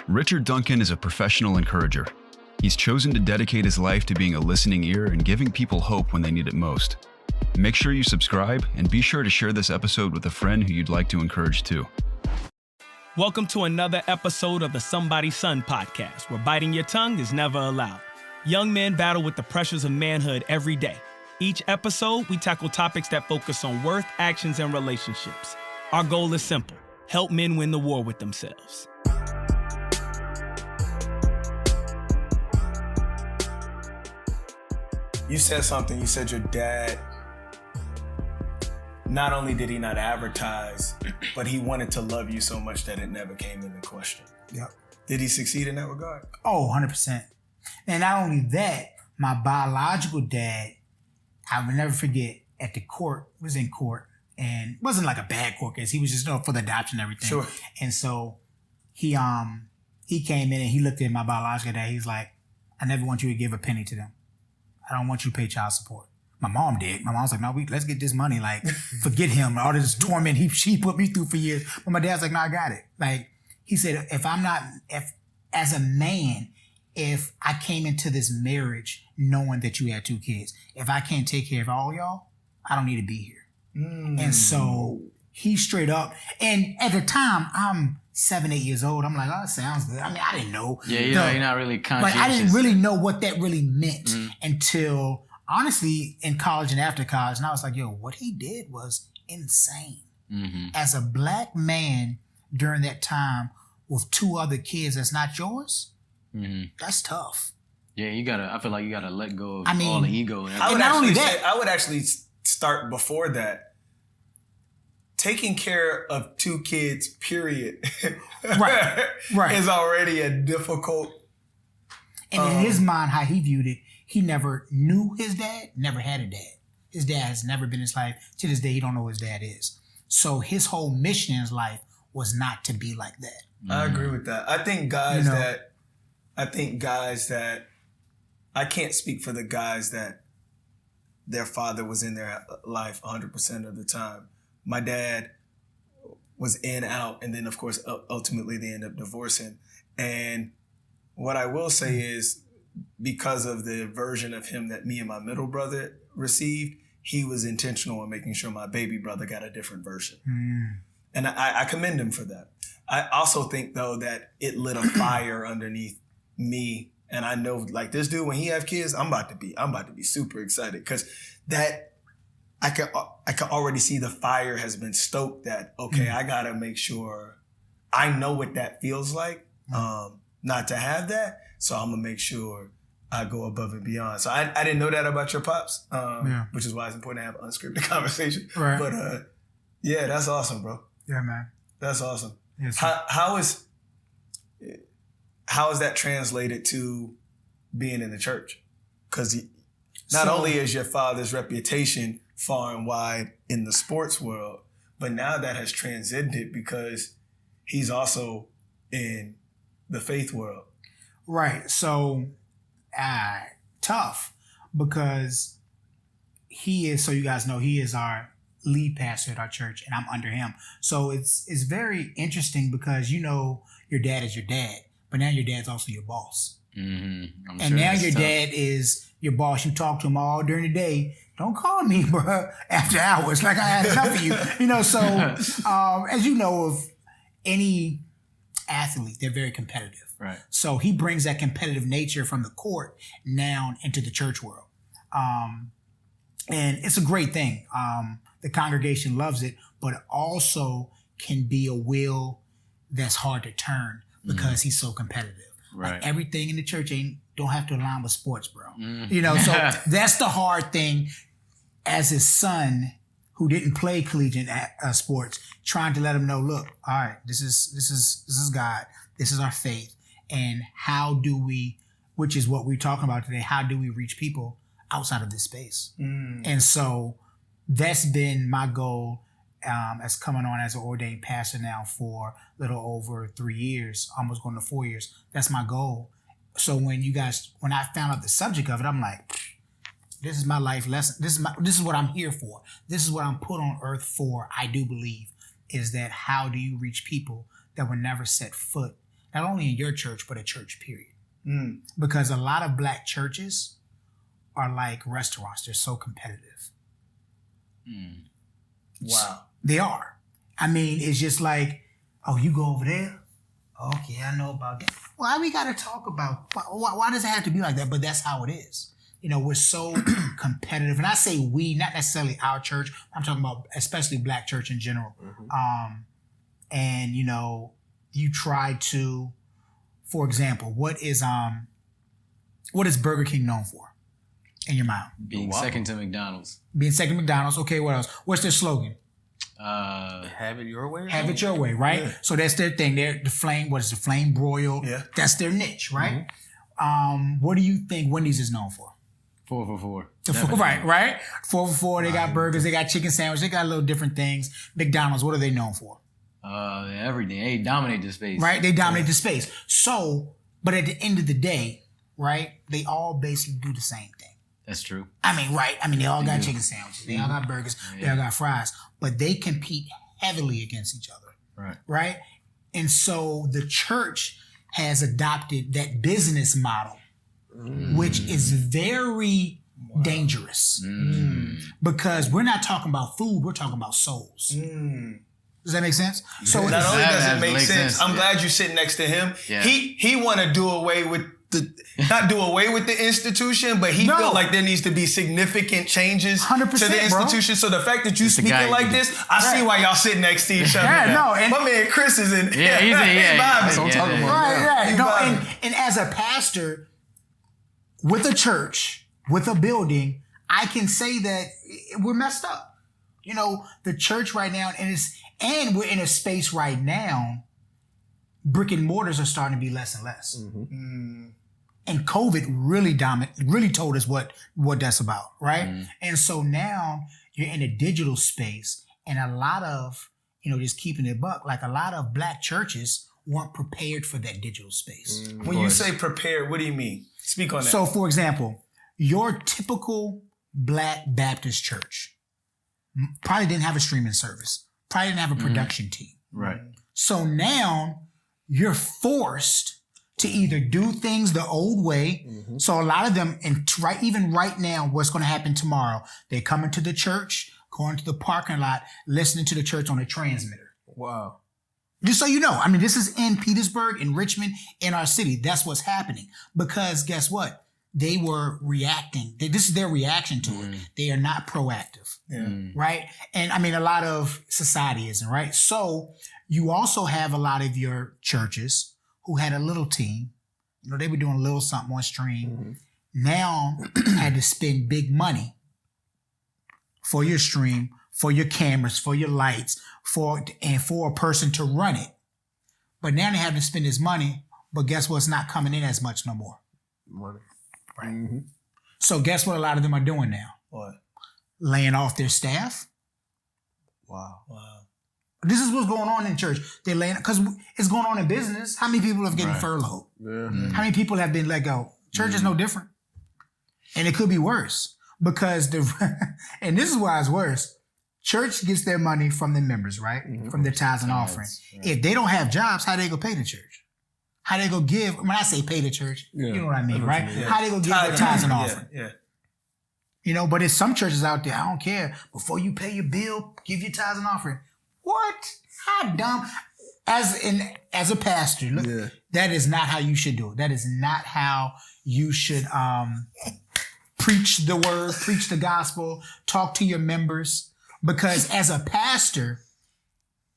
Richard Duncan is a professional encourager. He's chosen to dedicate his life to being a listening ear and giving people hope when they need it most. Make sure you subscribe and be sure to share this episode with a friend who you'd like to encourage too. Welcome to another episode of the Somebody's Son podcast, where biting your tongue is never allowed. Young men battle with the pressures of manhood every day. Each episode, we tackle topics that focus on worth, actions, and relationships. Our goal is simple: help men win the war with themselves. You said something. You said your dad, not only did he not advertise, but he wanted to love you so much that it never came into question. Yep. Did he succeed in that regard? Oh, 100%. And not only that, my biological dad, I will never forget, at the court, was in court, and it wasn't like a bad court case. He was just for the adoption and everything. Sure. And so he came in and he looked at my biological dad. He's like, I never want you to give a penny to them. I don't want you to pay child support. My mom did. My mom's like, no, let's get this money. Like, forget him. All this torment she put me through for years. But my dad's like, no, I got it. Like, he said, if as a man, if I came into this marriage knowing that you had 2 kids, if I can't take care of all y'all, I don't need to be here. And so he straight up, and at the time, I'm 7, 8 years old. I'm like, oh, it sounds good. I mean, I didn't know. Yeah, you're not really conscious. Like, I didn't really know what that really meant until, honestly, in college and after college. And I was like, yo, what he did was insane. As a black man during that time with 2 other kids that's not yours, that's tough. Yeah, I feel like you gotta let go of all the ego. I would actually start before that. Taking care of 2 kids, period, right, is already a difficult. And in his mind, how he viewed it, he never knew his dad, never had a dad. His dad has never been in his life. To this day, he don't know who his dad is. So his whole mission in his life was not to be like that. I agree with that. I think guys that, I can't speak for the guys that their father was in their life 100% of the time. My dad was in, out, and then, of course, ultimately they end up divorcing. And what I will say is, because of the version of him that me and my middle brother received, he was intentional in making sure my baby brother got a different version. And I commend him for that. I also think, though, that it lit a fire underneath me. And I know, like, this dude, when he have kids, I'm about to be super excited, because that I can already see the fire has been stoked. That, okay, I gotta make sure I know what that feels like, not to have that. So I'm gonna make sure I go above and beyond. So I didn't know that about your pops, which is why it's important to have unscripted conversation. Right. But yeah, that's awesome, bro. Yeah, man. That's awesome. Yes, How is that translated to being in the church? Because not only is your father's reputation far and wide in the sports world, but now that has transcended because he's also in the faith world. Right. So, tough, because he is, so you guys know, he is our lead pastor at our church, and I'm under him. So it's very interesting, because you know your dad is your dad, but now your dad's also your boss. And now your dad is your boss. You talk to him all during the day. Don't call me, bro, after hours. Like, I had enough of you. You know, so as you know, of any athlete, they're very competitive. Right. So he brings that competitive nature from the court now into the church world. And it's a great thing. The congregation loves it, but it also can be a wheel that's hard to turn because he's so competitive. Right. Like, everything in the church don't have to align with sports, bro. You know, so that's the hard thing as his son, who didn't play collegiate sports, trying to let him know, look, all right, this is God, this is our faith, and how do we, which is what we're talking about today, how do we reach people outside of this space? And so that's been my goal as coming on as an ordained pastor now for a little over 3 years, almost going to 4 years. That's my goal. So when I found out the subject of it, I'm like, this is my life lesson. This is what I'm here for. This is what I'm put on earth for. I do believe is that how do you reach people that would never set foot not only in your church, but a church period. Because a lot of black churches are like restaurants. They're so competitive. Wow. They are. I mean, it's just like, oh, you go over there? Okay, I know about that. Why we got to talk about, why does it have to be like that? But that's how it is. You know, we're so competitive. And I say we, not necessarily our church. I'm talking about especially black church in general. And, you know, you try to, for example, what is Burger King known for in your mind? Being second to McDonald's. Being second to McDonald's. Okay, what else? What's their slogan? Have it your way. Have it your way, right? Yeah. So that's their thing. They're the flame. What is the flame broiled? Yeah, that's their niche, right? What do you think Wendy's is known for? 4 for 4. Right. 4 for 4. They got burgers. They got chicken sandwich. They got little different things. McDonald's. What are they known for? Everything. They dominate the space. Right. They dominate the space. So, but at the end of the day, right? They all basically do the same thing. That's true. I mean, right? I mean, they all got chicken sandwiches. They all got burgers. They all got fries. But they compete heavily against each other. Right. Right? And so the church has adopted that business model, which is very dangerous. Because we're not talking about food. We're talking about souls. Does that make sense? So not only does it make sense, I'm glad you're sitting next to him. Yeah. He want to do away with not do away with the institution, but he felt like there needs to be significant changes 100%, to the institution. Bro. So the fact that you speaking like this, I see why y'all sitting next to each other. And my man Chris is in. He's vibing. That's what I'm talking about. And as a pastor with a church, with a building, I can say that we're messed up. You know, the church right now, and we're in a space right now, brick and mortars are starting to be less and less. And COVID really told us what that's about, right? And so now you're in a digital space, and a lot of, you know, just keeping it buck, like a lot of black churches weren't prepared for that digital space. When you say prepared, what do you mean? Speak on that. So, for example, your typical black Baptist church probably didn't have a streaming service, probably didn't have a production team. Right. So now you're forced to either do things the old way. So a lot of them, and even right now, what's going to happen tomorrow, they're coming to the church, going to the parking lot, listening to the church on a transmitter. Wow. Just so you know, I mean, this is in Petersburg, in Richmond, in our city. That's what's happening. Because guess what? They were reacting. This is their reaction to it. They are not proactive. Right? And I mean, a lot of society isn't, right? So you also have a lot of your churches who had a little team. You know, they were doing a little something on stream. Now had to spend big money for your stream, for your cameras, for your lights, for a person to run it. But now they have to spend this money, but guess what's not coming in as much no more? Money. Right. So guess what a lot of them are doing now? What? Laying off their staff. Wow. This is what's going on in church. They're laying, because it's going on in business. How many people have getting furloughed? How many people have been let go? Church is no different. And it could be worse because and this is why it's worse. Church gets their money from the members, right? From their tithes and offering. Right. If they don't have jobs, how they go pay the church? How they go give? When I say pay the church, you know what I mean, right? How they go give their tithes and offering? You know, but there's some churches out there, I don't care. Before you pay your bill, give your tithes and offering. What? How dumb? As a pastor, look, that is not how you should do it. That is not how you should preach the word, preach the gospel, talk to your members. Because as a pastor,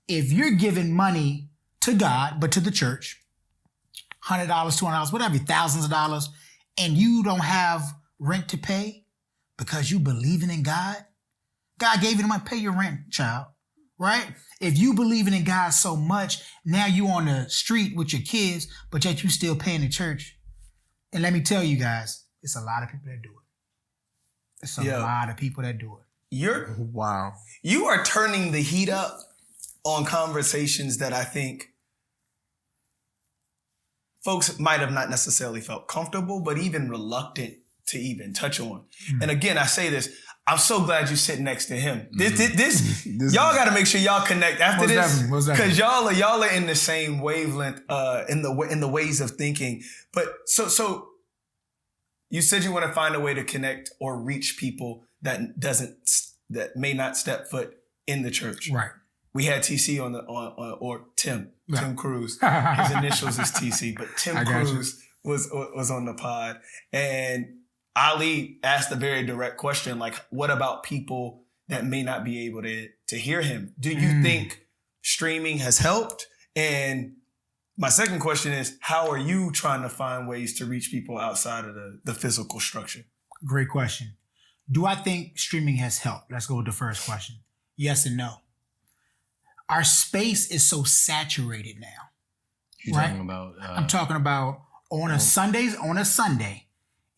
if you're giving money to God, but to the church, $100, $200, whatever, thousands of dollars, and you don't have rent to pay because you believing in God, God gave you the money, pay your rent, child. Right? If you believing in God so much, now you on the street with your kids, but yet you still paying the church. And let me tell you guys, it's a lot of people that do it. It's a lot of people that do it. Wow. You are turning the heat up on conversations that I think folks might have not necessarily felt comfortable, but even reluctant to even touch on. And again, I say this, I'm so glad you sit next to him. This y'all got to make sure y'all connect after this, because y'all are in the same wavelength in the ways of thinking. But so you said you want to find a way to connect or reach people that may not step foot in the church. Right. We had TC on Tim Cruz. His initials is TC, but Tim Cruz was on the pod, and Ali asked a very direct question, like, what about people that may not be able to hear him? Do you think streaming has helped? And my second question is, how are you trying to find ways to reach people outside of the physical structure? Great question. Do I think streaming has helped? Let's go with the first question. Yes and no. Our space is so saturated now. You're talking about... I'm talking about on a Sunday,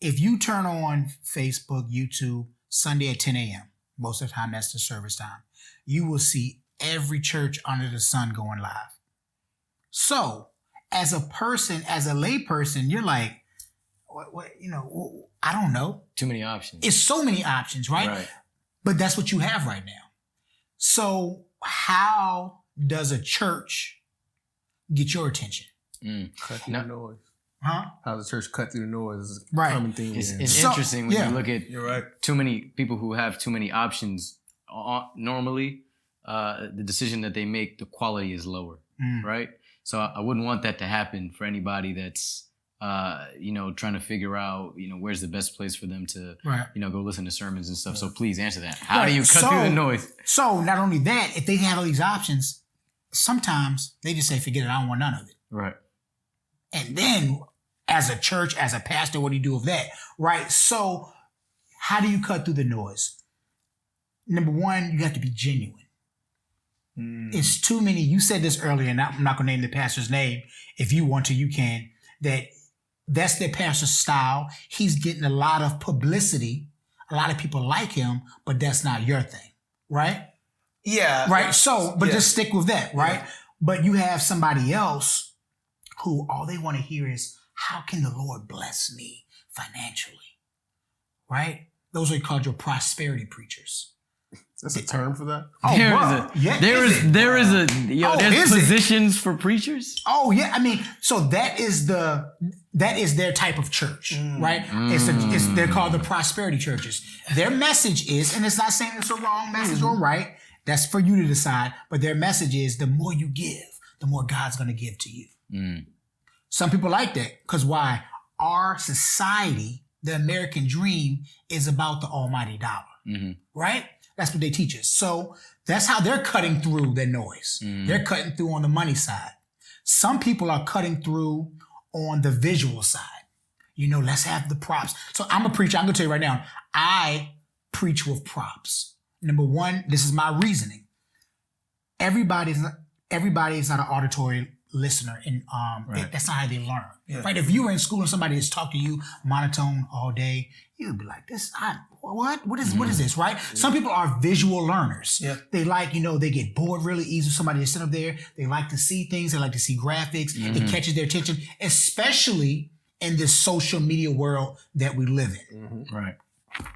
if you turn on Facebook, YouTube, Sunday at 10 a.m., most of the time that's the service time, you will see every church under the sun going live. So, as a person, as a lay person, you're like, what, I don't know. Too many options. It's so many options, right? But that's what you have right now. So, how does a church get your attention? Cut through the noise. Huh? How the church cut through the noise. Right. Common theme. It's interesting when you look at You're right. too many people who have too many options. Normally, the decision that they make, the quality is lower, right? So I wouldn't want that to happen for anybody that's, trying to figure out, where's the best place for them to, go listen to sermons and stuff. So please answer that. How do you cut through the noise? So not only that, if they have all these options, sometimes they just say, forget it, I don't want none of it. Right. And then as a church, as a pastor, what do you do with that? Right. So how do you cut through the noise? Number one, you have to be genuine. It's too many. You said this earlier, and I'm not going to name the pastor's name. If you want to, you can. That's their pastor's style. He's getting a lot of publicity. A lot of people like him, but that's not your thing. Right? Yeah. Right. So, but just stick with that. Right. Yeah. But you have somebody else who all they want to hear is, how can the Lord bless me financially? Right? Those are called your prosperity preachers. That's a term for that? There's positions for preachers? Oh yeah. I mean, so that is their type of church, right? They're called the prosperity churches. Their message is, and it's not saying it's a wrong message or right, that's for you to decide, but their message is, the more you give, the more God's going to give to you. Some people like that, because why? Our society, the American dream, is about the almighty dollar, right? That's what they teach us. So that's how they're cutting through the noise. They're cutting through on the money side. Some people are cutting through on the visual side. Let's have the props. So I'm a preacher. I'm going to tell you right now, I preach with props. Number one, this is my reasoning. Everybody's not an auditory listener, and that's not how they learn. Right? If you were in school and somebody has talked to you monotone all day, you'd be like, what is this, right? Some people are visual learners. They like, they get bored really easy. Somebody is sitting up there. They like to see things. They like to see graphics. It catches their attention, especially in this social media world that we live in. Right.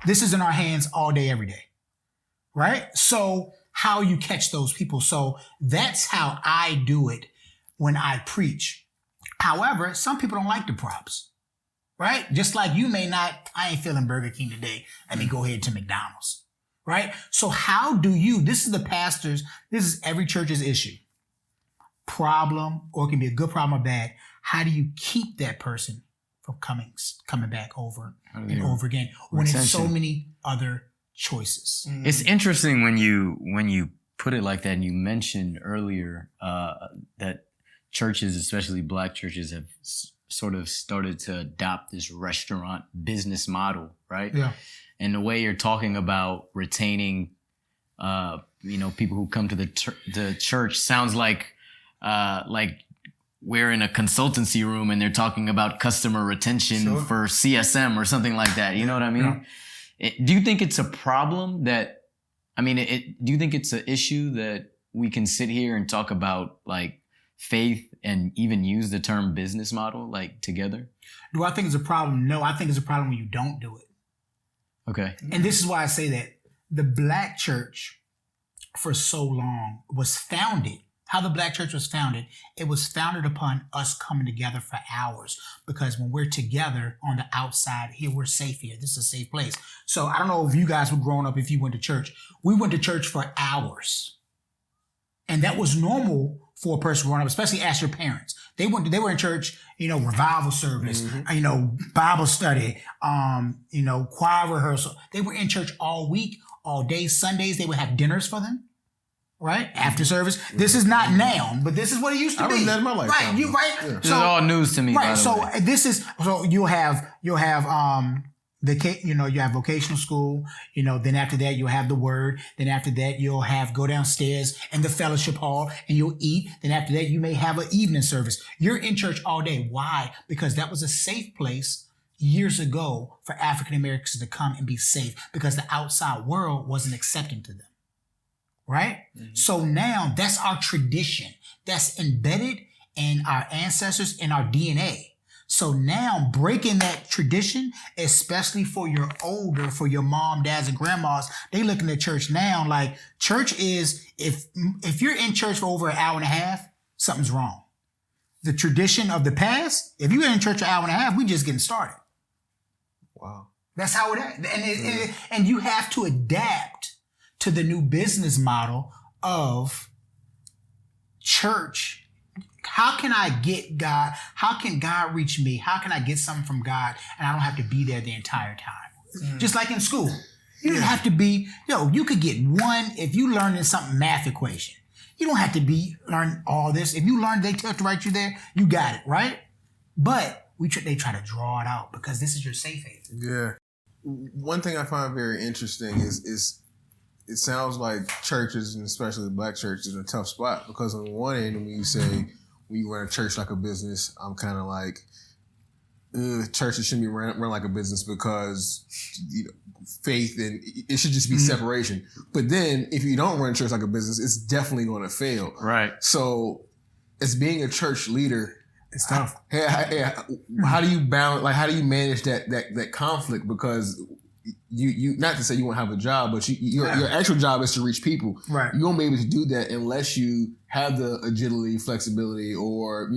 This is in our hands all day, every day. Right? So how you catch those people. So that's how I do it when I preach. However, some people don't like the props, right? Just like you may not, I ain't feeling Burger King today. Let me go ahead to McDonald's, right? So how do you, this is every church's issue. Problem, or it can be a good problem or bad. How do you keep that person from coming back over and over again when it's so many other choices? It's interesting when you put it like that, and you mentioned earlier that churches, especially Black churches, have sort of started to adopt this restaurant business model, right? Yeah. And the way you're talking about retaining, people who come to the church sounds like we're in a consultancy room and they're talking about customer retention for CSM or something like that. You know what I mean? Yeah. Do you think it's a problem do you think it's an issue that we can sit here and talk about like faith and even use the term business model like together? Do I think it's a problem? No, I think it's a problem when you don't do it. Okay. And this is why I say that. the black church for so long was founded. How the black church was founded, it was founded upon us coming together for hours. Because when we're together on the outside, here, we're safe here. This is a safe place. So I don't know if you guys were growing up, if you went to church. We went to church for hours. And that was normal for a person growing up, especially ask your parents. They were in church, revival service, Bible study, choir rehearsal. They were in church all week, all day. Sundays, they would have dinners for them, right? After service. This is not now, but this is what it used to be. I remember that in my lifetime. Right, right? Yeah. This is all news to me. Right, so you'll have you have vocational school, then after that you'll have the word, then after that you'll go downstairs in the fellowship hall and you'll eat, then after that you may have an evening service. You're in church all day. Why? Because that was a safe place years ago for African Americans to come and be safe because the outside world wasn't accepting to them, right? Mm-hmm. So now that's our tradition. That's embedded in our ancestors, in our DNA. So now breaking that tradition, especially for your mom, dads, and grandmas, they looking at church now like church is, if you're in church for over an hour and a half, something's wrong. The tradition of the past, if you're in church an hour and a half, we just getting started. Wow. That's how it is. And you have to adapt to the new business model of church. How can I get God? How can God reach me? How can I get something from God and I don't have to be there the entire time? Mm. Just like in school. You don't have to be, you could get one if you learn something math equation. You don't have to learn all this. If you learn they tell to write you there, you got it, right? But they try to draw it out because this is your safe haven. Yeah. One thing I find very interesting is it sounds like churches, and especially the black church, is in a tough spot because on one end, when you say when you run a church like a business, I'm kind of like, churches shouldn't be run like a business because faith and it should just be separation. But then if you don't run a church like a business, it's definitely going to fail. Right. So as being a church leader, it's tough. How do you balance? Like, how do you manage that conflict? Because you not to say you won't have a job, but your actual job is to reach people. Right. You won't be able to do that unless you have the agility, flexibility, or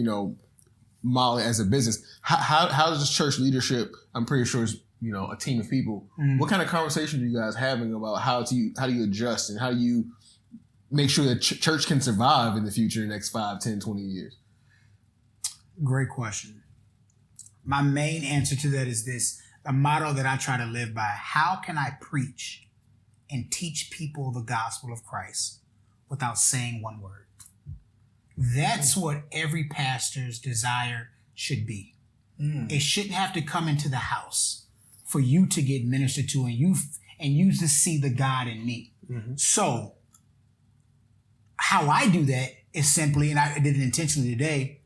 model it as a business. How does this church leadership? I'm pretty sure it's a team of people. Mm. What kind of conversations are you guys having about how do you adjust and how do you make sure that church can survive in the future, in the next 5, 10, 20 years? Great question. My main answer to that is this. A motto that I try to live by: how can I preach and teach people the gospel of Christ without saying one word? That's what every pastor's desire should be. Mm. It shouldn't have to come into the house for you to get ministered to and you to see the God in me. Mm-hmm. So how I do that is simply, and I did it intentionally today,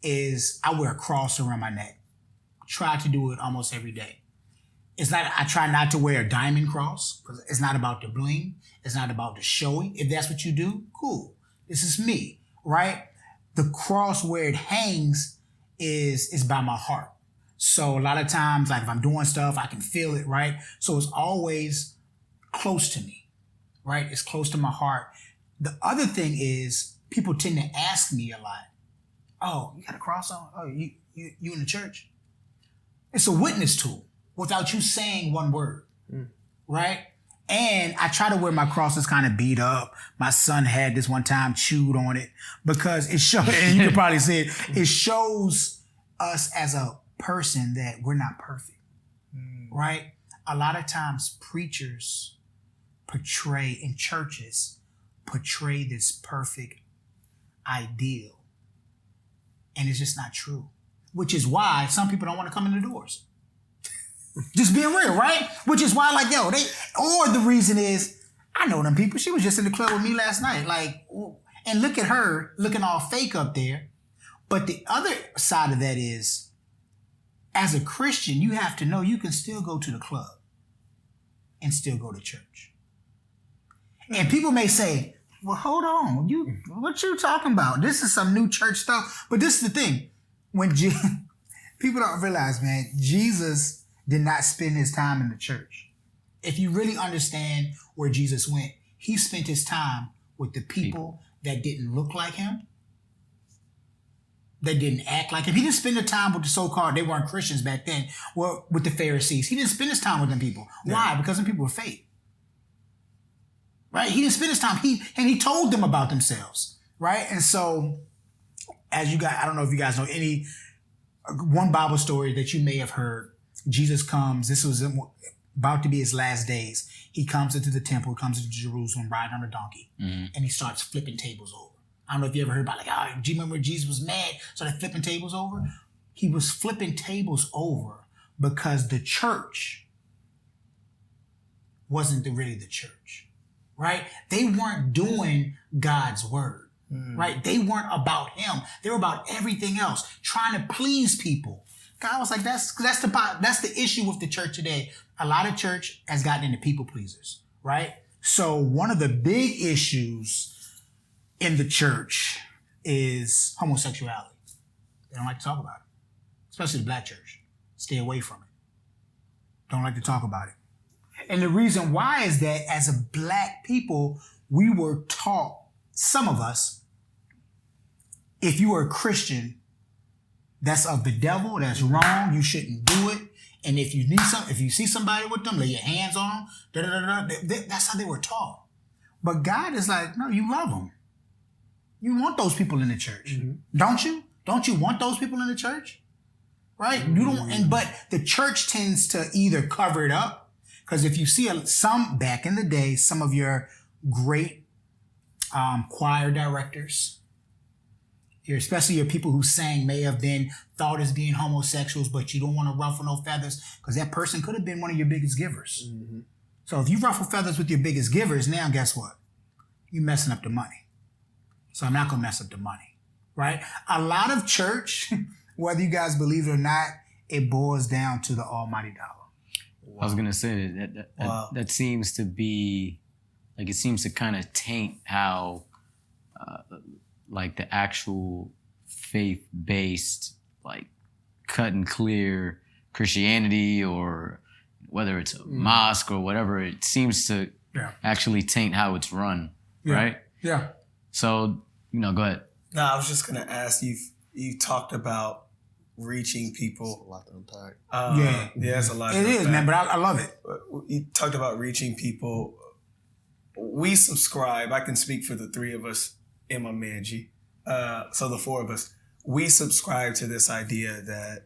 is I wear a cross around my neck. Try to do it almost every day. I try not to wear a diamond cross because it's not about the bling. It's not about the showy. If that's what you do, cool. This is me, right? The cross where it hangs is by my heart. So a lot of times, like if I'm doing stuff, I can feel it, right? So it's always close to me, right? It's close to my heart. The other thing is people tend to ask me a lot, oh, you got a cross on? Oh, you in the church? It's a witness tool without you saying one word, right? And I try to wear my crosses kind of beat up. My son had this one time, chewed on it because it shows, and you can probably see it, it shows us as a person that we're not perfect, right? A lot of times preachers portray this perfect ideal. And it's just not true, which is why some people don't want to come in the doors. Just being real, right? Which is why, like, or the reason is, I know them people. She was just in the club with me last night. Like, and look at her looking all fake up there. But the other side of that is, as a Christian, you have to know you can still go to the club and still go to church. And people may say, well, hold on. What you talking about? This is some new church stuff. But this is the thing. People don't realize, man, Jesus did not spend his time in the church. If you really understand where Jesus went, he spent his time with the people that didn't look like him, that didn't act like him. He didn't spend the time with the so-called, they weren't Christians back then, well, with the Pharisees. He didn't spend his time with them people. Why? Because them people were fake. Right? He didn't spend his time. He told them about themselves. Right? And so, as you guys, I don't know if you guys know one Bible story that you may have heard. Jesus comes, this was about to be his last days. He comes into the temple, comes into Jerusalem, riding on a donkey, and he starts flipping tables over. I don't know if you ever heard about do you remember Jesus was mad, started flipping tables over? He was flipping tables over because the church wasn't really the church, right? They weren't doing God's word, right? They weren't about him. They were about everything else, trying to please people. God was like, that's the issue with the church today. A lot of church has gotten into people pleasers, right? So one of the big issues in the church is homosexuality. They don't like to talk about it, especially the black church. Stay away from it. Don't like to talk about it. And the reason why is that as a black people, we were taught, some of us, if you are a Christian, that's of the devil, that's wrong, you shouldn't do it. And if you see somebody with them, lay your hands on them, that's how they were taught. But God is like, no, you love them. You want those people in the church, don't you? Don't you want those people in the church? Right? You don't. But the church tends to either cover it up, because if you see some back in the day, some of your great choir directors, especially your people who sang, may have been thought as being homosexuals, but you don't want to ruffle no feathers because that person could have been one of your biggest givers. So if you ruffle feathers with your biggest givers, now guess what? You're messing up the money. So I'm not going to mess up the money, right? A lot of church, whether you guys believe it or not, it boils down to the almighty dollar. Wow. I was going to say that seems to be, like, it seems to kind of taint how, like, the actual faith-based, like, cut and clear Christianity, or whether it's a mosque or whatever, it seems to actually taint how it's run, right? Yeah. So, go ahead. No, I was just going to ask you, you talked about reaching people. That's a lot to unpack. Yeah, it's a lot. It is, man, but I love it. You talked about reaching people. We subscribe, I can speak for the three of us and my man G. So the four of us, we subscribe to this idea that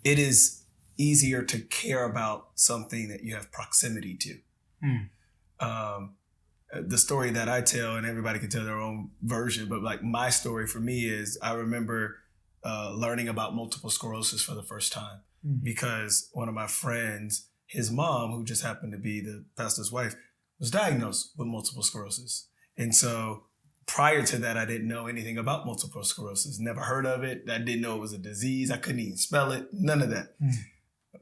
it is easier to care about something that you have proximity to. The story that I tell, and everybody can tell their own version, but like my story for me is I remember learning about multiple sclerosis for the first time because one of my friends, his mom, who just happened to be the pastor's wife, was diagnosed with multiple sclerosis. And so prior to that, I didn't know anything about multiple sclerosis, never heard of it. I didn't know it was a disease. I couldn't even spell it, none of that.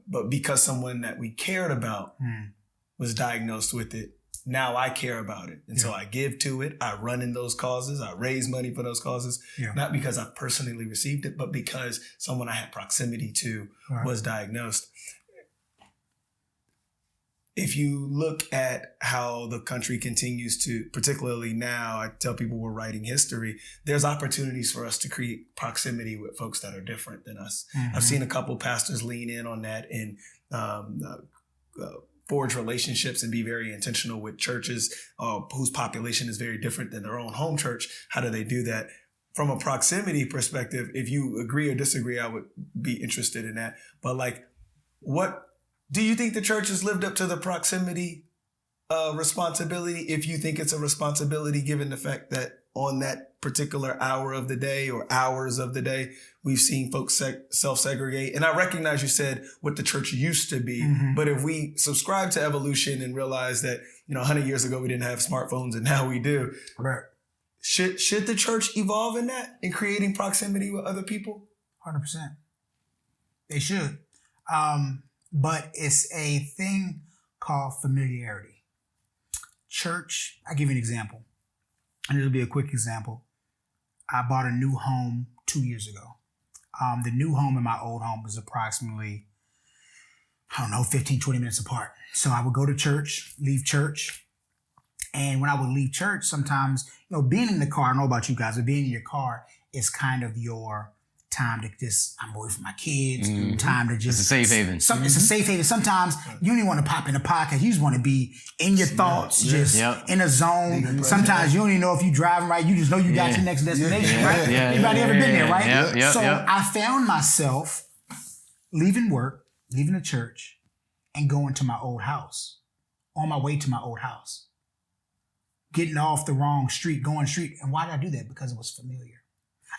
But because someone that we cared about was diagnosed with it, now I care about it. And so I give to it. I run in those causes. I raise money for those causes, not because I personally received it, but because someone I had proximity to was diagnosed. If you look at how the country continues to, particularly now, I tell people we're writing history, there's opportunities for us to create proximity with folks that are different than us. I've seen a couple pastors lean in on that and forge relationships and be very intentional with churches whose population is very different than their own home church. How do they do that? From a proximity perspective, if you agree or disagree, I would be interested in that. But like, what do you think the church has lived up to the proximity responsibility? If you think it's a responsibility, given the fact that on that particular hour of the day or hours of the day, we've seen folks self-segregate. And I recognize you said what the church used to be, but if we subscribe to evolution and realize that, 100 years ago, we didn't have smartphones and now we do. Right. Should the church evolve in that, in creating proximity with other people? 100%. They should. But it's a thing called familiarity. Church, I'll give you an example. And it'll be a quick example. I bought a new home 2 years ago. The new home in my old home was approximately I don't know, 15, 20 minutes apart. So I would go to church, leave church. And when I would leave church, sometimes, being in the car, I don't know about you guys, but being in your car is kind of your time to just, I'm away from my kids, time to just. It's a safe haven. It's a safe haven. Sometimes you don't even want to pop in the podcast. You just want to be in your thoughts, just in a zone. Sometimes you don't even know if you're driving right. You just know you got to the next destination, right? Anybody ever been there, right? So I found myself leaving work, leaving the church, and going to my old house, on my way to my old house. Getting off the wrong street, going street. And why did I do that? Because it was familiar.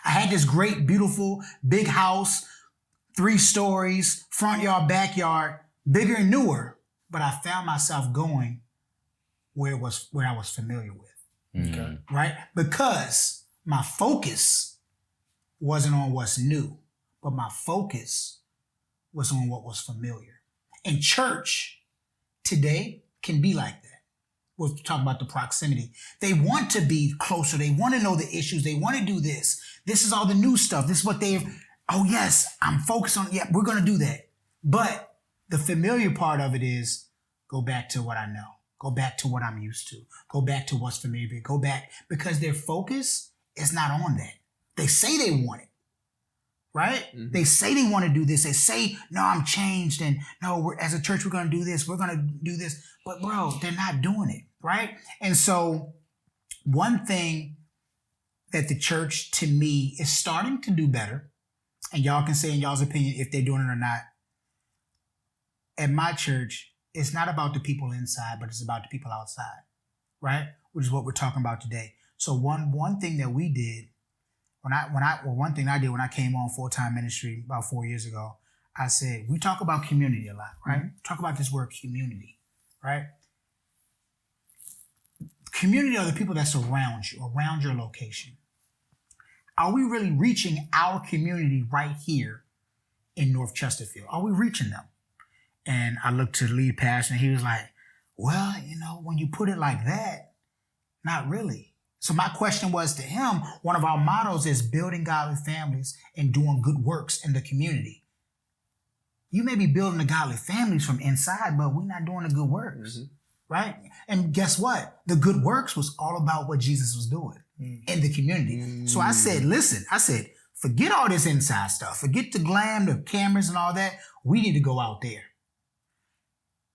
I had this great, beautiful, big house, 3 stories, front yard, backyard, bigger and newer. But I found myself going where I was familiar with. Okay. Right? Because my focus wasn't on what's new, but my focus was on what was familiar. And church today can be like that. We'll talk about the proximity. They want to be closer. They want to know the issues. They want to do this. This is all the new stuff. This is what oh yes, I'm focused on, we're going to do that. But the familiar part of it is go back to what I know. Go back to what I'm used to. Go back to what's familiar. Go back, because their focus is not on that. They say they want it, right? Mm-hmm. They say they want to do this. They say, no, I'm changed. And no, as a church, we're going to do this. We're going to do this. But bro, they're not doing it, right? And so one thing that the church, to me, is starting to do better, and y'all can say in y'all's opinion if they're doing it or not. At my church, it's not about the people inside, but it's about the people outside, right? Which is what we're talking about today. So one thing that we did, one thing I did when I came on full-time ministry about 4 years ago, I said, we talk about community a lot, right? Mm-hmm. Talk about this word community, right? Community are the people that's around you, around your location. Are we really reaching our community right here in North Chesterfield? Are we reaching them? And I looked to the lead pastor, and he was like, well, when you put it like that, not really. So my question was to him, one of our mottos is building godly families and doing good works in the community. You may be building the godly families from inside, but we're not doing the good works, right? And guess what? The good works was all about what Jesus was doing in the community. So I said, listen, forget all this inside stuff. Forget the glam, the cameras and all that. We need to go out there.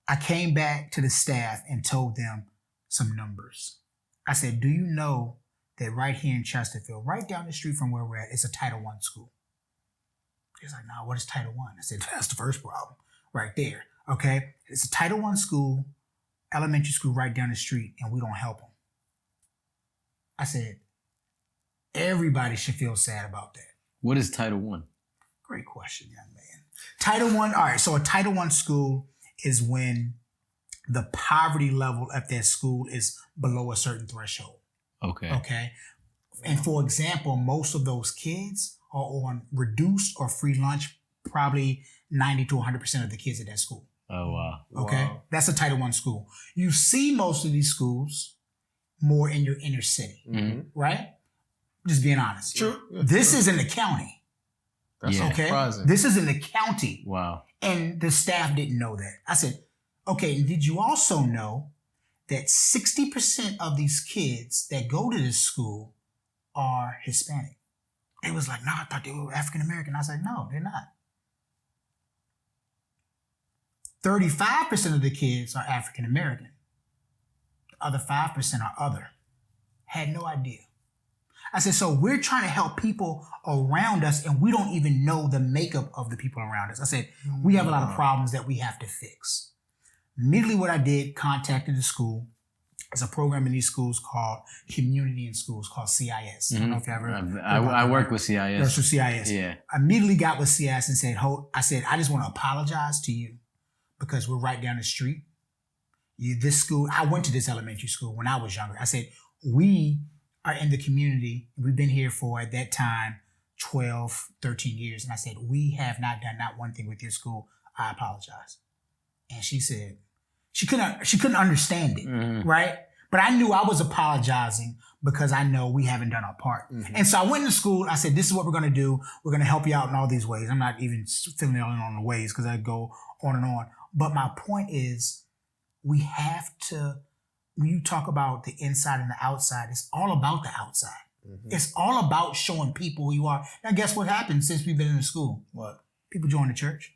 I came back to the staff and told them some numbers. I said, do you know that right here in Chesterfield, right down the street from where we're at, it's a Title I school? He's like, no, what is Title I? I said, that's the first problem right there, okay? It's a Title I school, elementary school right down the street, and we don't help them. I said, everybody should feel sad about that. What is Title I? Great question, young man. Title I, all right, so a Title I school is when the poverty level at that school is below a certain threshold. Okay. And for example, most of those kids are on reduced or free lunch, probably 90 to 100% of the kids at that school. Oh, wow. Okay. Wow. That's a Title I school. You see most of these schools more in your inner city, right? Just being honest. True. This is in the county. That's surprising. This is in the county. Wow. And the staff didn't know that. I said, okay, did you also know that 60% of these kids that go to this school are Hispanic? They was like, no, I thought they were African American. I said, no, they're not. 35% of the kids are African American. The other 5% are other. Had no idea. I said, so we're trying to help people around us, and we don't even know the makeup of the people around us. I said, we have a lot of problems that we have to fix. Immediately what I did, contacted the school. There's a program in these schools called Community in Schools, called CIS. I don't know if you ever... I work with CIS. That's with CIS. Yeah. I immediately got with CIS and said, I just want to apologize to you because we're right down the street. This school, I went to this elementary school when I was younger. I said, we are in the community. We've been here for, at that time, 12, 13 years. And I said, we have not done not one thing with your school. I apologize. And she said, she couldn't understand it, right? But I knew I was apologizing because I know we haven't done our part. And so I went to school. I said, this is what we're going to do. We're going to help you out in all these ways. I'm not even filling in on the ways because I go on and on. But my point is, we have to, when you talk about the inside and the outside, it's all about the outside. Mm-hmm. It's all about showing people who you are. Now, guess what happened since we've been in the school? What? People join the church.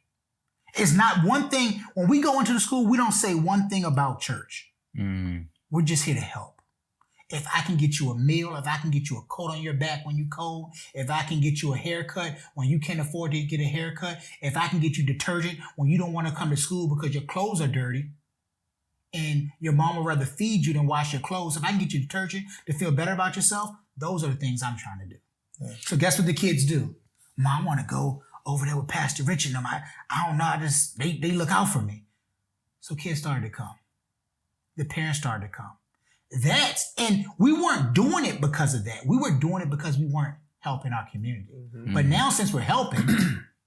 It's not one thing. When we go into the school, we don't say one thing about church. Mm. We're just here to help. If I can get you a meal, if I can get you a coat on your back when you cold, if I can get you a haircut when you can't afford to get a haircut, if I can get you detergent when you don't want to come to school because your clothes are dirty and your mom would rather feed you than wash your clothes, if I can get you detergent to feel better about yourself, those are the things I'm trying to do. Yeah. So guess what the kids do? Mom, I want to go over there with Pastor Rich and them. I don't know, they look out for me. So kids started to come. The parents started to come. And we weren't doing it because of that. We were doing it because we weren't helping our community. Mm-hmm. But now since we're helping,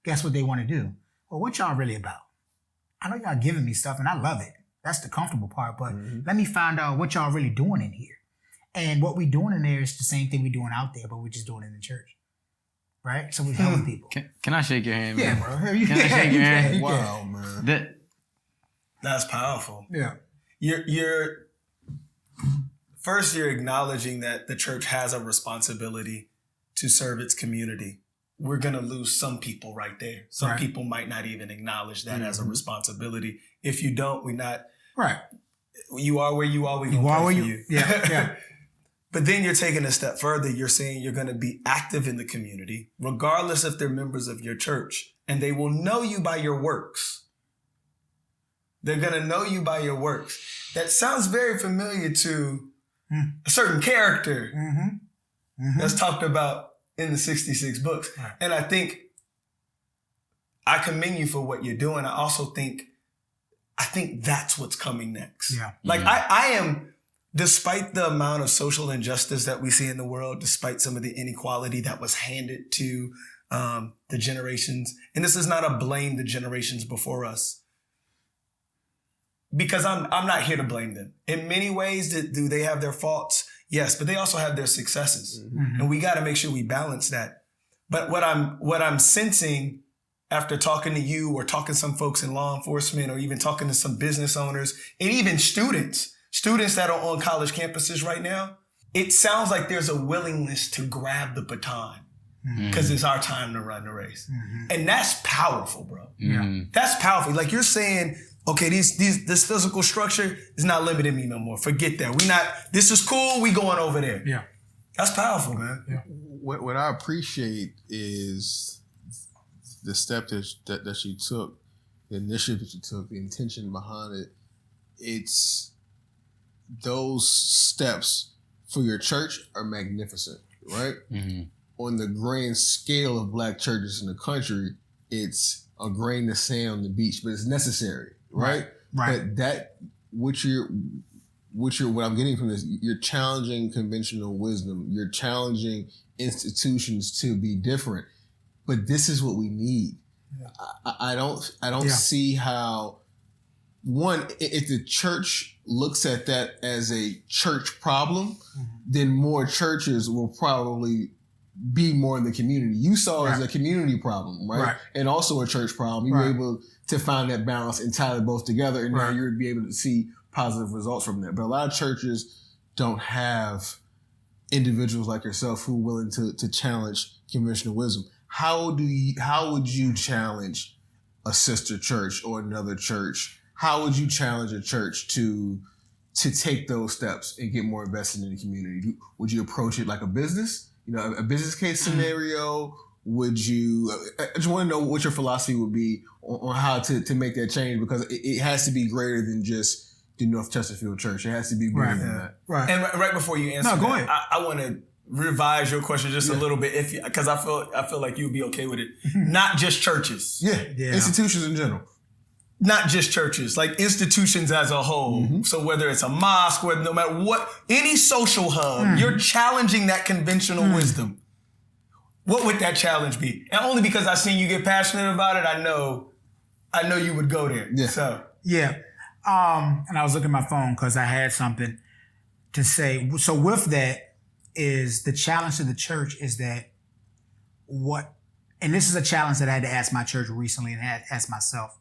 guess what they want to do? Well, what y'all really about? I know y'all giving me stuff and I love it. That's the comfortable part, but let me find out what y'all really doing in here. And what we're doing in there is the same thing we're doing out there, but we're just doing it in the church. Right? So we're helping people. Can I shake your hand, man? Yeah, bro. Can I shake your hand? Wow, man. That's powerful. Yeah. You're acknowledging that the church has a responsibility to serve its community. We're going to lose some people right there. Some people might not even acknowledge that as a responsibility. If you don't, we're not. Right. You are where you are. We're going to pray for you. Yeah. But then you're taking a step further. You're saying you're going to be active in the community, regardless if they're members of your church, and they will know you by your works. They're going to know you by your works. That sounds very familiar to a certain character that's talked about in the 66 books. Right. And I think I commend you for what you're doing. I also think that's what's coming next. Yeah. Like I am, despite the amount of social injustice that we see in the world, despite some of the inequality that was handed to the generations, and this is not a blame the generations before us, because I'm not here to blame them. In many ways, do they have their faults? Yes, but they also have their successes. Mm-hmm. And we got to make sure we balance that. But what I'm sensing after talking to you or talking to some folks in law enforcement or even talking to some business owners and even students that are on college campuses right now, it sounds like there's a willingness to grab the baton because it's our time to run the race. Mm-hmm. And that's powerful, bro. Mm-hmm. That's powerful. Like you're saying, okay, this physical structure is not limiting me no more. Forget that. This is cool. We going over there. Yeah. That's powerful, man. Yeah. What I appreciate is the step that you took, the initiative that you took, the intention behind it. It's those steps for your church are magnificent, right? Mm-hmm. On the grand scale of black churches in the country, it's a grain of sand on the beach, but it's necessary. Right. But what I'm getting from this, you're challenging conventional wisdom. You're challenging institutions to be different. But this is what we need. Yeah. I don't see how, one, if the church looks at that as a church problem, then more churches will probably be more in the community. You saw it as a community problem, right? And also a church problem. You were able to find that balance and tie them both together, and now you would be able to see positive results from that. But a lot of churches don't have individuals like yourself who are willing to challenge conventional wisdom. How would you challenge a sister church or another church? How would you challenge a church to take those steps and get more invested in the community? Would you approach it like a business? A business case scenario? Would you? I just want to know what your philosophy would be on how to make that change, because it has to be greater than just the North Chesterfield Church. It has to be bigger than that. Right. And right before you answer, go ahead. I want to revise your question just a little bit, because I feel like you'd be okay with it. Not just churches. Yeah. Institutions in general. Not just churches, like institutions as a whole. Mm-hmm. So whether it's a mosque, no matter what, any social hub, you're challenging that conventional wisdom. What would that challenge be? And only because I've seen you get passionate about it, I know you would go there. Yeah. So and I was looking at my phone because I had something to say. So with that is the challenge to the church is that and this is a challenge that I had to ask my church recently and had to ask myself.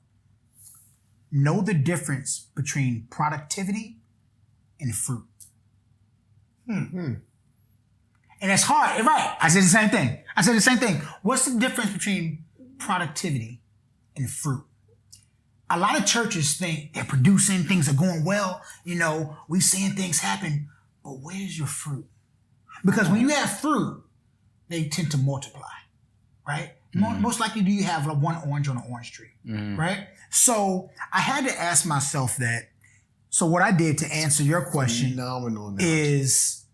know the difference between productivity and fruit. And that's hard, right? I said the same thing. What's the difference between productivity and fruit? A lot of churches think they're producing, things are going well, we seeing things happen, but where's your fruit? Because when you have fruit, they tend to multiply, right? Most likely do you have one orange on an orange tree, right? So I had to ask myself that. So what I did to answer your question is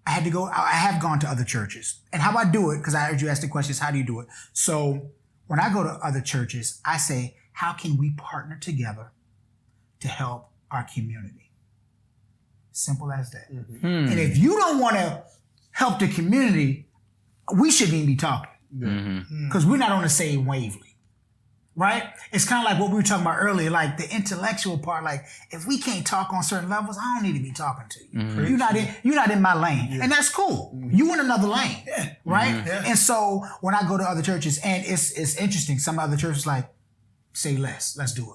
I have gone to other churches. And how I do it, because I heard you ask the question, is how do you do it? So when I go to other churches, I say, how can we partner together to help our community? Simple as that. And if you don't want to help the community, we shouldn't even be talking. Because we're not on the same wavelength. Right? It's kind of like what we were talking about earlier, like the intellectual part. Like, if we can't talk on certain levels, I don't need to be talking to you. You're not in my lane. And that's cool. You in another lane. Right? And so when I go to other churches, and it's interesting, some other churches like, say less, let's do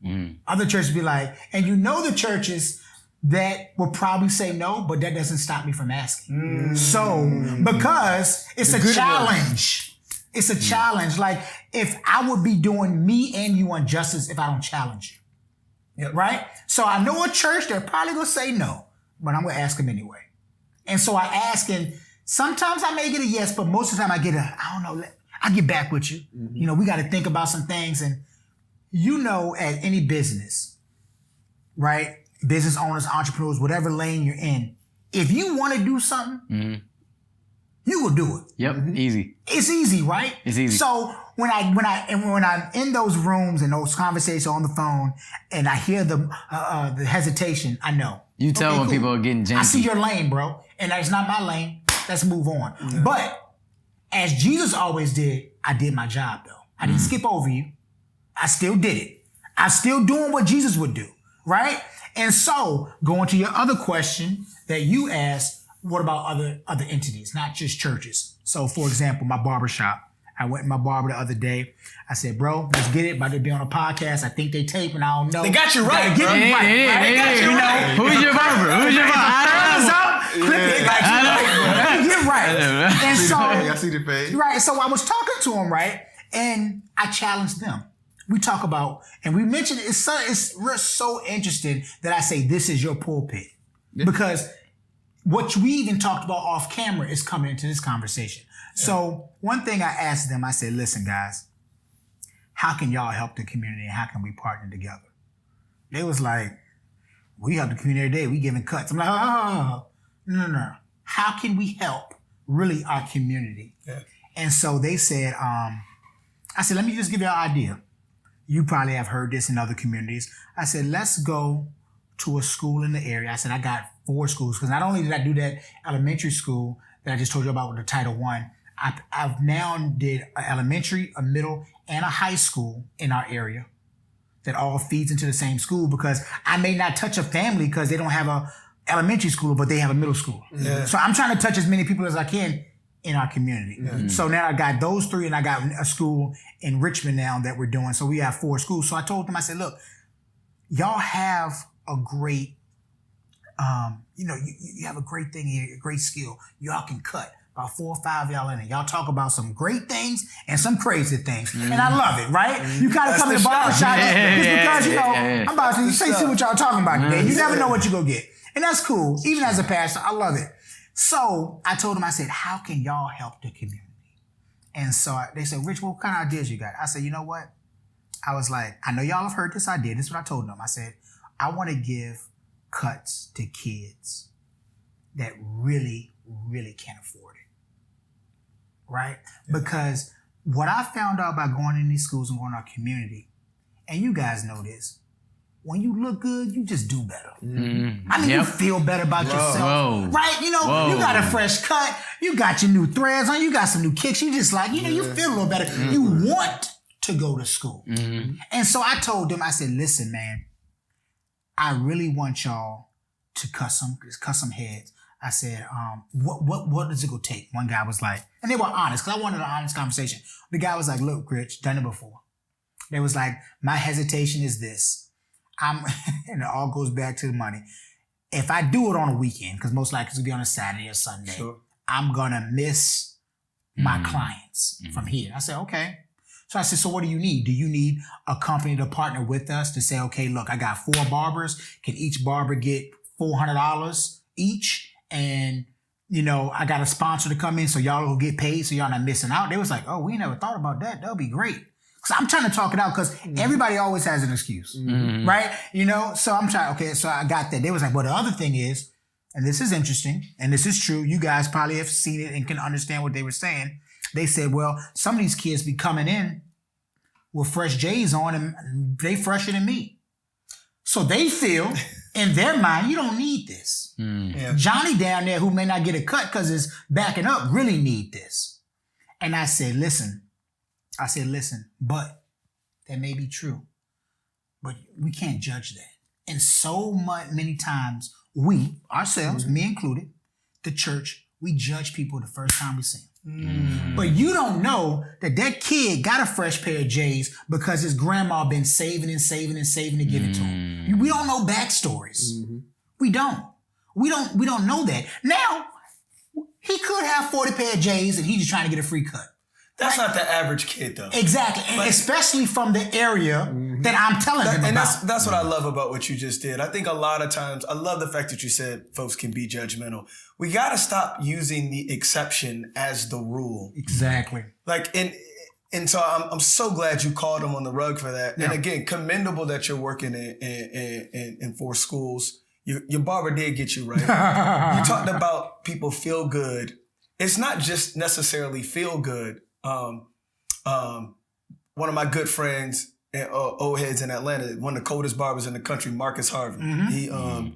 it. Other churches be like, and the churches that will probably say no, but that doesn't stop me from asking. So, because it's a challenge. It's a challenge. Like, if I would be doing me and you injustice if I don't challenge you. Right? So I know a church, they're probably going to say no, but I'm going to ask them anyway. And so I ask, and sometimes I may get a yes, but most of the time I get I don't know, I'll get back with you. We got to think about some things. And at any business, right? Business owners, entrepreneurs, whatever lane you're in, if you want to do something, you will do it. Yep, easy. It's easy, right? It's easy. So when I'm in those rooms and those conversations on the phone, and I hear the hesitation, I know. You tell when people are getting janky. I see your lane, bro, and that's not my lane. Let's move on. But as Jesus always did, I did my job though. I didn't skip over you. I still did it. I'm still doing what Jesus would do, right? And so going to your other question that you asked. What about other entities, not just churches? So, for example, my barbershop. I went to my barber the other day. I said, bro, let's get it. About to be on a podcast. I think they taping. I don't know. They got you right, bro. They got you right. Who's your barber? You're right. And so, I see the page. Right. So I was talking to him, right? And I challenged them. We talk about, and we mentioned we're so interested that I say, this is your pulpit. Because what we even talked about off camera is coming into this conversation. So one thing I asked them, I said, listen, guys, how can y'all help the community and how can we partner together? They was like, we help the community every day. We giving cuts. I'm like, oh, no. How can we help really our community? And so they said, I said, let me just give you an idea. You probably have heard this in other communities. I said, let's go to a school in the area. I said, I got 4 schools, because not only did I do that elementary school that I just told you about with the Title I, I've now did an elementary, a middle, and a high school in our area that all feeds into the same school, because I may not touch a family because they don't have a elementary school, but they have a middle school. So I'm trying to touch as many people as I can in our community. So now I got those 3, and I got a school in Richmond now that we're doing. So we have 4 schools. So I told them, I said, look, y'all have a great, you have a great thing here, a great skill. Y'all can cut. About 4 or 5 y'all in it. Y'all talk about some great things and some crazy things. And I love it, right? You kind of come in the barbershop just because, I'm about to see what y'all talking about today. You never know what you're going to get. And that's cool. Even as a pastor, I love it. So I told them, I said, how can y'all help the community? And so they said, Rich, what kind of ideas you got? I said, you know what? I was like, I know y'all have heard this idea. This is what I told them. I said, I want to give cuts to kids that really, really can't afford it. Right? Because what I found out by going in these schools and going to our community, and you guys know this, when you look good, you just do better. I mean, you feel better about yourself. Right? You got a fresh cut. You got your new threads on. You got some new kicks. You just like, you feel a little better. You want to go to school. And so I told them, I said, listen, man, I really want y'all to cut some heads. I said, what is it gonna take? One guy was like, and they were honest, because I wanted an honest conversation. The guy was like, look, Rich, done it before. They was like, my hesitation is this. And it all goes back to the money. If I do it on a weekend, because most likely it's gonna be on a Saturday or Sunday, sure, I'm gonna miss my clients from here. I said, okay. So I said, so what do you need? Do you need a company to partner with us to say, okay, look, I got 4 barbers. Can each barber get $400 each? And, you know, I got a sponsor to come in so y'all will get paid so y'all not missing out. They was like, oh, we never thought about that. That'll be great. Because I'm trying to talk it out because everybody always has an excuse, right? You know, so I'm trying, okay, so I got that. They was like, well, the other thing is, and this is interesting, and this is true, you guys probably have seen it and can understand what they were saying. They said, well, some of these kids be coming in with fresh J's on and they fresher than me. So they feel in their mind, you don't need this. Yeah. Johnny down there who may not get a cut because it's backing up really need this. And I said, listen, but that may be true, but we can't judge that. And so many times we, ourselves, me included, the church, we judge people the first time we see them. But you don't know that kid got a fresh pair of J's because his grandma been saving and saving and saving to give it to him. We don't know backstories. We don't know that. Now, he could have 40 pair of J's and he's just trying to get a free cut. That's not the average kid, though. Exactly, and especially from the area that I'm telling him and about. That's what I love about what you just did. I think a lot of times, I love the fact that you said folks can be judgmental. We got to stop using the exception as the rule. Exactly. Like, and so I'm so glad you called him on the rug for that. Yeah. And again, commendable that you're working in 4 schools. Your barber did get you right. You talked about people feel good. It's not just necessarily feel good. One of my good friends, old heads in Atlanta, one of the coldest barbers in the country, Marcus Harvey. He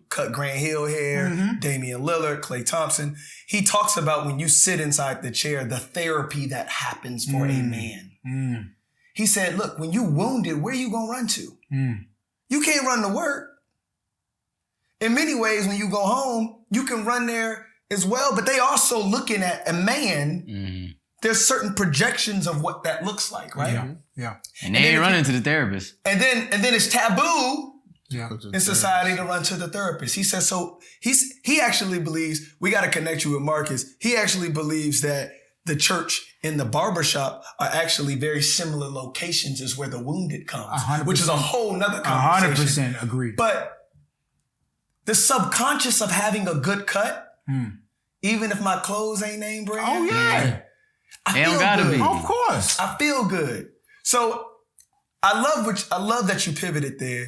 cut Grant Hill hair, Damian Lillard, Klay Thompson. He talks about when you sit inside the chair, the therapy that happens for a man. He said, look, when you wounded, where you gonna run to? You can't run to work. In many ways, when you go home, you can run there as well, but they also looking at a man. There's certain projections of what that looks like, right? Yeah. And they ain't running to the therapist. And then it's taboo in society to run to the therapist. He says, so he actually believes, we got to connect you with Marcus. He actually believes that the church and the barbershop are actually very similar locations as where the wounded comes, 100%. Which is a whole nother conversation. 100% agreed. But the subconscious of having a good cut, even if my clothes ain't name brand. Oh, yeah. They don't gotta be. Of course. I feel good. So I love that you pivoted there.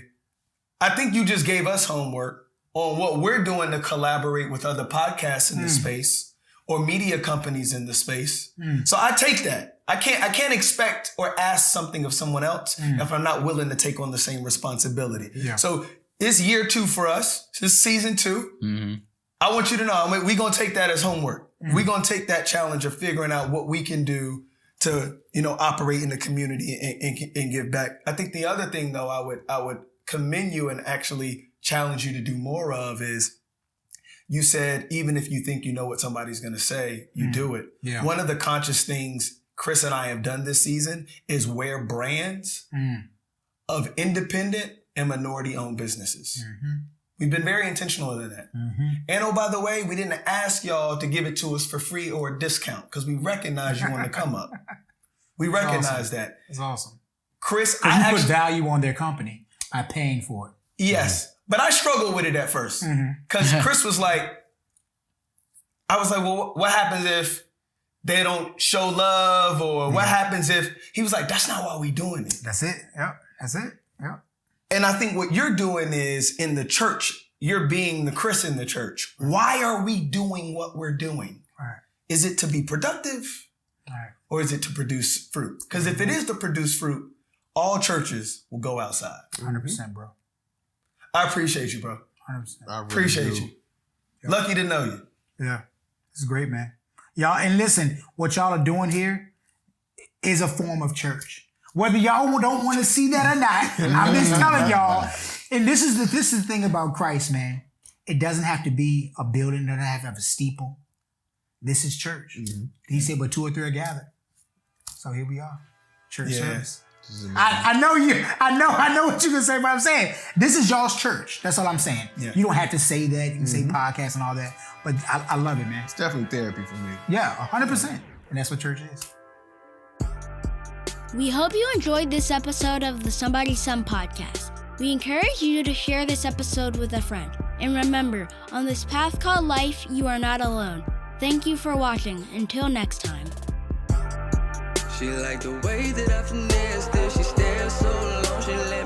I think you just gave us homework on what we're doing to collaborate with other podcasts in the space or media companies in the space. So I take that. I can't expect or ask something of someone else if I'm not willing to take on the same responsibility. Yeah. So it's year 2 for us. It's season 2. I want you to know, we're going to take that as homework. We're going to take that challenge of figuring out what we can do to, operate in the community and give back. I think the other thing, though, I would commend you and actually challenge you to do more of is, you said, even if you think you know what somebody's going to say, you do it. Yeah. One of the conscious things Chris and I have done this season is wear brands of independent and minority-owned businesses. We've been very intentional in that. And oh, by the way, we didn't ask y'all to give it to us for free or a discount because we recognize you on the come up. We recognize that. It's awesome. Chris, you put value on their company by paying for it. Yes. But I struggled with it at first because Chris was like, I was like, well, what happens if they don't show love or what happens if, he was like, that's not why we doing it. That's it. Yep. That's it. Yep. And I think what you're doing is in the church, you're being the Chris in the church. Why are we doing what we're doing? Right. Is it to be productive or is it to produce fruit? Because if it is to produce fruit, all churches will go outside. 100%, bro. I appreciate you, bro. 100%. I really appreciate you. Yep. Lucky to know you. Yeah. This is great, man. Y'all, and listen, what y'all are doing here is a form of church. Whether y'all don't want to see that or not, I'm just telling y'all. And this is the thing about Christ, man. It doesn't have to be a building. It doesn't have to have a steeple. This is church. He said, but 2 or 3 are gathered. So here we are. Church service. I know you. I know what you're gonna say, but I'm saying this is y'all's church. That's all I'm saying. Yeah. You don't have to say that. You can say podcast and all that, but I love it, man. It's definitely therapy for me. Yeah, 100%, and that's what church is. We hope you enjoyed this episode of the Somebody's Son podcast. We encourage you to share this episode with a friend. And remember, on this path called life, you are not alone. Thank you for watching. Until next time. She like the way that I finessed her. She stared so long, she let